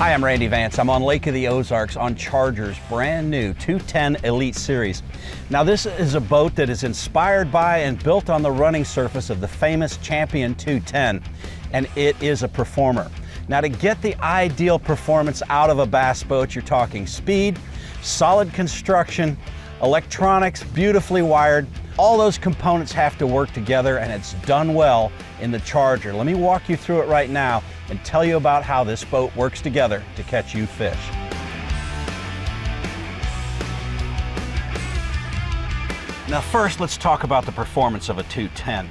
Hi, I'm Randy Vance. I'm on Lake of the Ozarks on Charger's brand new 210 Elite Series. Now this is a boat that is inspired by and built on the running surface of the famous Champion 210, and it is a performer. Now to get the ideal performance out of a bass boat, you're talking speed, solid construction, electronics, beautifully wired. All those components have to work together, and it's done well in the Charger. Let me walk you through it right now and tell you about how this boat works together to catch you fish. Now first, let's talk about the performance of a 210.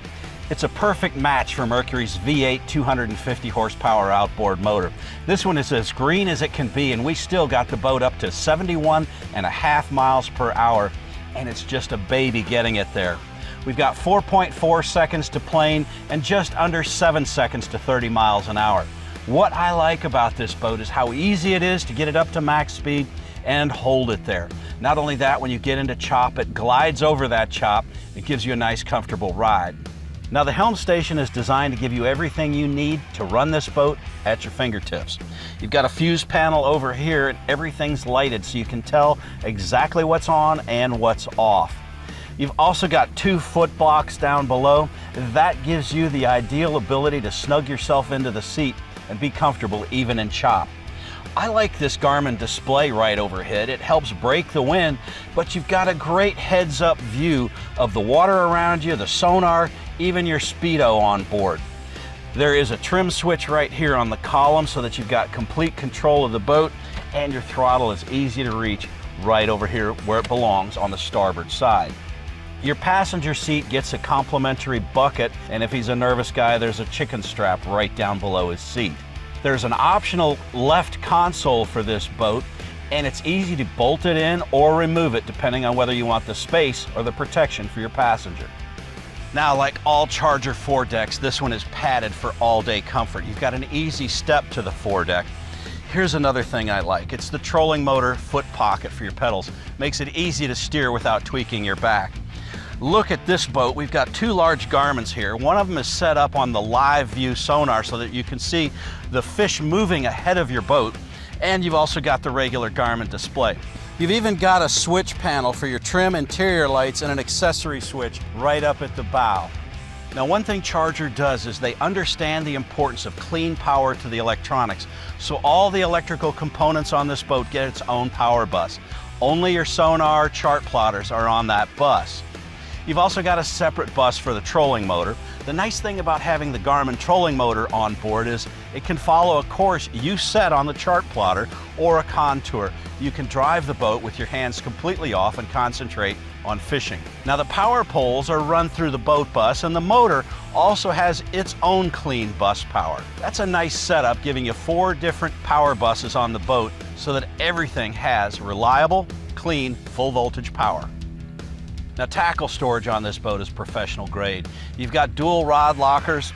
It's a perfect match for Mercury's V8 250 horsepower outboard motor. This one is as green as it can be, and we still got the boat up to 71.5 miles per hour, and it's just a baby getting it there. We've got 4.4 seconds to plane and just under 7 seconds to 30 miles an hour. What I like about this boat is how easy it is to get it up to max speed and hold it there. Not only that, when you get into chop, it glides over that chop. It gives you a nice, comfortable ride. Now the Helm Station is designed to give you everything you need to run this boat at your fingertips. You've got a fuse panel over here, and everything's lighted so you can tell exactly what's on and what's off. You've also got 2 foot blocks down below. That gives you the ideal ability to snug yourself into the seat and be comfortable even in chop. I like this Garmin Display right overhead. It helps break the wind, but you've got a great heads-up view of the water around you, the sonar, even your speedo on board. There is a trim switch right here on the column so that you've got complete control of the boat, and your throttle is easy to reach right over here where it belongs on the starboard side. Your passenger seat gets a complimentary bucket, and if he's a nervous guy, there's a chicken strap right down below his seat. There's an optional left console for this boat, and it's easy to bolt it in or remove it depending on whether you want the space or the protection for your passenger. Now, like all Charger foredecks, this one is padded for all-day comfort. You've got an easy step to the foredeck. Here's another thing I like. It's the trolling motor foot pocket for your pedals. Makes it easy to steer without tweaking your back. Look at this boat. We've got 2 large Garmins here. One of them is set up on the live view sonar so that you can see the fish moving ahead of your boat, and you've also got the regular Garmin display. You've even got a switch panel for your trim, interior lights, and an accessory switch right up at the bow. Now, one thing Charger does is they understand the importance of clean power to the electronics, so all the electrical components on this boat get its own power bus. Only your sonar chart plotters are on that bus. You've also got a separate bus for the trolling motor. The nice thing about having the Garmin trolling motor on board is it can follow a course you set on the chart plotter or a contour. You can drive the boat with your hands completely off and concentrate on fishing. Now the power poles are run through the boat bus, and the motor also has its own clean bus power. That's a nice setup, giving you 4 different power buses on the boat so that everything has reliable, clean, full voltage power. Now, tackle storage on this boat is professional grade. You've got dual rod lockers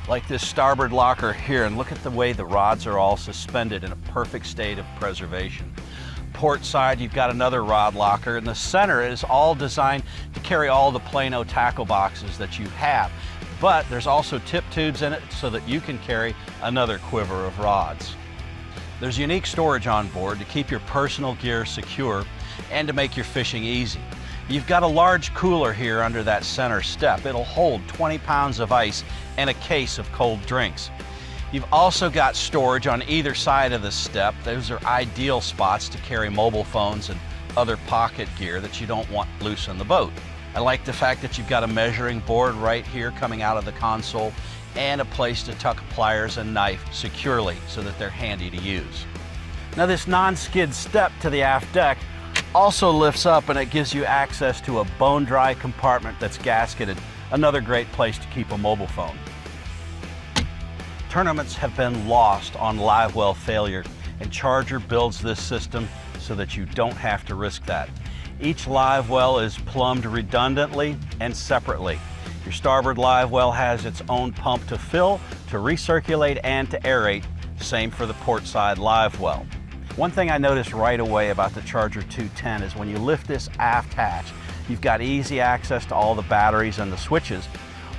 like this starboard locker here, and look at the way the rods are all suspended in a perfect state of preservation. Port side, you've got another rod locker, and the center is all designed to carry all the Plano tackle boxes that you have. But there's also tip tubes in it so that you can carry another quiver of rods. There's unique storage on board to keep your personal gear secure and to make your fishing easy. You've got a large cooler here under that center step. It'll hold 20 pounds of ice and a case of cold drinks. You've also got storage on either side of the step. Those are ideal spots to carry mobile phones and other pocket gear that you don't want loose on the boat. I like the fact that you've got a measuring board right here coming out of the console, and a place to tuck pliers and knife securely so that they're handy to use. Now this non-skid step to the aft deck also lifts up, and it gives you access to a bone-dry compartment that's gasketed. Another great place to keep a mobile phone. Tournaments have been lost on live well failure, and Charger builds this system so that you don't have to risk that. Each live well is plumbed redundantly and separately. Your starboard live well has its own pump to fill, to recirculate, and to aerate. Same for the port side live well. One thing I noticed right away about the Charger 210 is when you lift this aft hatch, you've got easy access to all the batteries and the switches.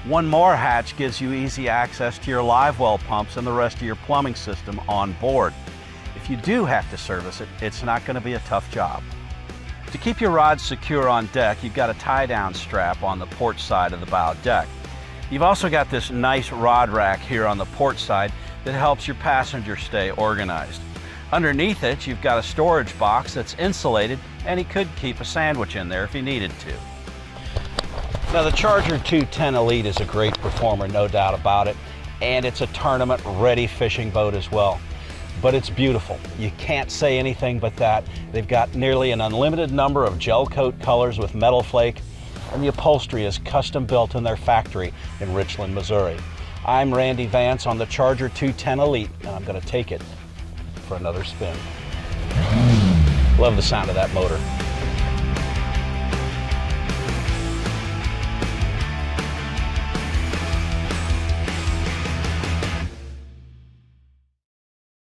One more hatch gives you easy access to your live well pumps and the rest of your plumbing system on board. if you do have to service it, it's not going to be a tough job. To keep your rod secure on deck, you've got a tie-down strap on the port side of the bow deck. You've also got this nice rod rack here on the port side that helps your passenger stay organized. Underneath it, you've got a storage box that's insulated, and you could keep a sandwich in there if you needed to. Now, the Charger 210 Elite is a great performer, no doubt about it, and it's a tournament-ready fishing boat as well. But it's beautiful. You can't say anything but that. They've got nearly an unlimited number of gel coat colors with metal flake, and the upholstery is custom built in their factory in Richland, Missouri. I'm Randy Vance on the Charger 210 Elite, and I'm going to take it for another spin. Love the sound of that motor.